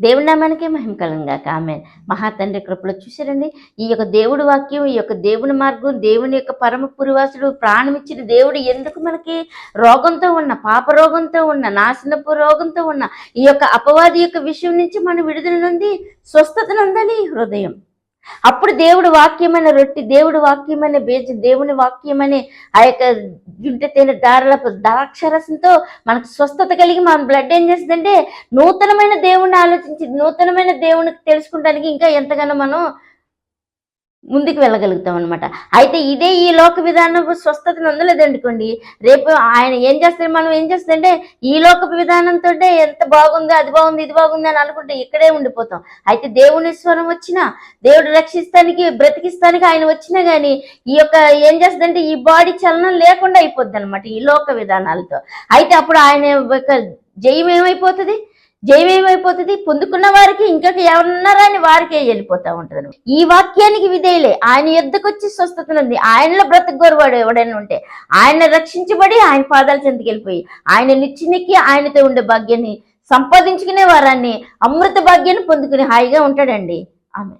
దేవుడి నామానికే మహిమ కలుగుగాక. ఆమేన్. మహాతండ్రి కృపలో చూశారండి, ఈ యొక్క దేవుడి వాక్యం, ఈ యొక్క దేవుని మార్గం, దేవుని యొక్క పరమ పురివాసుడు, ప్రాణమిచ్చిన దేవుడు ఎందుకు మనకి రోగంతో ఉన్న, పాప రోగంతో ఉన్న, నాశనపు రోగంతో ఉన్న ఈ యొక్క అపవాది యొక్క విషయం నుంచి మనం విడుదల నుండి స్వస్థత నొందాలి హృదయం. అప్పుడు దేవుడు వాక్యమైన రొట్టి, దేవుడు వాక్యమైన బీజం, దేవుని వాక్యమనే ఆ యొక్క జుంట తేనె దారులపు ద్రాక్షరసంతో మనకు స్వస్థత కలిగి మన బ్లడ్ ఏం చేస్తుందంటే నూతనమైన దేవుణ్ణి ఆలోచించి నూతనమైన దేవునికి తెలుసుకోవడానికి ఇంకా ఎంతగానో మనం ముందుకు వెళ్ళగలుగుతాం అనమాట. అయితే ఇదే ఈ లోక విధానం స్వస్థతను అందలేదనుకోండి, రేపు ఆయన ఏం చేస్తారు, మనం ఏం చేస్తుందంటే ఈ లోక విధానంతో ఎంత బాగుంది, అది బాగుంది, ఇది బాగుంది అని అనుకుంటే ఇక్కడే ఉండిపోతాం. అయితే దేవుని స్వరం వచ్చినా, దేవుడు రక్షిస్తానికి బ్రతికిస్తానికి ఆయన వచ్చినా కానీ ఈ యొక్క ఏం చేస్తుందంటే ఈ బాడీ చలనం లేకుండా అయిపోద్ది అనమాట ఈ లోక విధానాలతో. అయితే అప్పుడు ఆయన యొక్క జయం ఏమైపోతుంది, జయమేమైపోతుంది, పొందుకున్న వారికి ఇంకా ఎవరున్నారా అని వారికే వెళ్ళిపోతా ఉంటుంది. ఈ వాక్యానికి విధేయులే ఆయన యుద్ధకు వచ్చి స్వస్థతనుంది, ఆయనలో బ్రతకగోరువాడు ఎవడైనా ఉంటే ఆయన రక్షించబడి ఆయన పాదాల చెంతకి వెళ్ళిపోయి ఆయన నిచ్చినెక్కి ఆయనతో ఉండే భాగ్యాన్ని సంపాదించుకునే వారాన్ని అమృత భాగ్యాన్ని పొందుకుని హాయిగా ఉంటాడండి. ఆమె